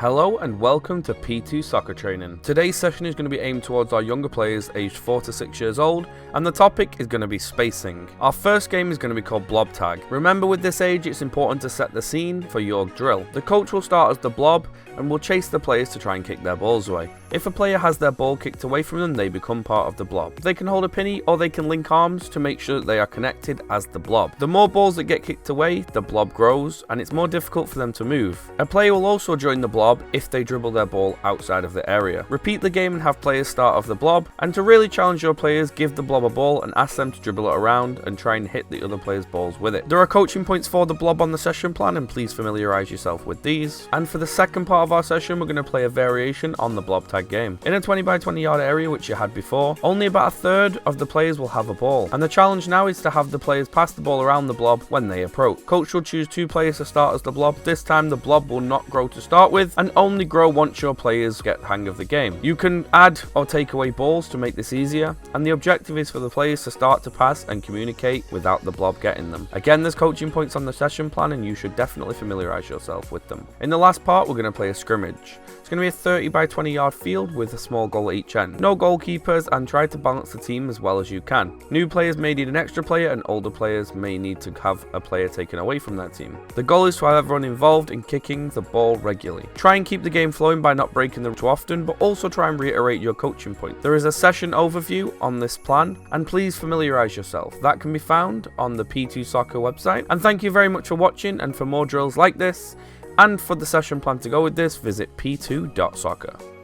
Hello and welcome to P2 Soccer Training. Today's session is going to be aimed towards our younger players aged 4 to 6 years old, and the topic is going to be spacing. Our first game is going to be called Blob Tag. Remember, with this age it's important to set the scene for your drill. The coach will start as the blob and will chase the players to try and kick their balls away. If a player has their ball kicked away from them, they become part of the blob. They can hold a penny or they can link arms to make sure that they are connected as the blob. The more balls that get kicked away, the blob grows and it's more difficult for them to move. A player will also join the blob if they dribble their ball outside of the area. Repeat the game and have players start off the blob, and to really challenge your players, give the blob a ball and ask them to dribble it around and try and hit the other players' balls with it. There are coaching points for the blob on the session plan, and please familiarise yourself with these. And for the second part of our session, we're going to play a variation on the blob tag game. In a 20 by 20 yard area which you had before, only about a third of the players will have a ball, and the challenge now is to have the players pass the ball around the blob when they approach. Coach will choose 2 players to start as the blob. This time the blob will not grow to start with and only grow once your players get the hang of the game. You can add or take away balls to make this easier, and the objective is for the players to start to pass and communicate without the blob getting them. Again, there's coaching points on the session plan and you should definitely familiarise yourself with them. In the last part, we're going to play a scrimmage. It's going to be a 30 by 20 yard field with a small goal at each end. No goalkeepers, and try to balance the team as well as you can. New players may need an extra player and older players may need to have a player taken away from their team. The goal is to have everyone involved in kicking the ball regularly. Try and keep the game flowing by not breaking them too often, but also try and reiterate your coaching point. There is a session overview on this plan, and please familiarise yourself. That can be found on the P2 Soccer website. And thank you very much for watching, and for more drills like this and for the session plan to go with this, visit p2.soccer.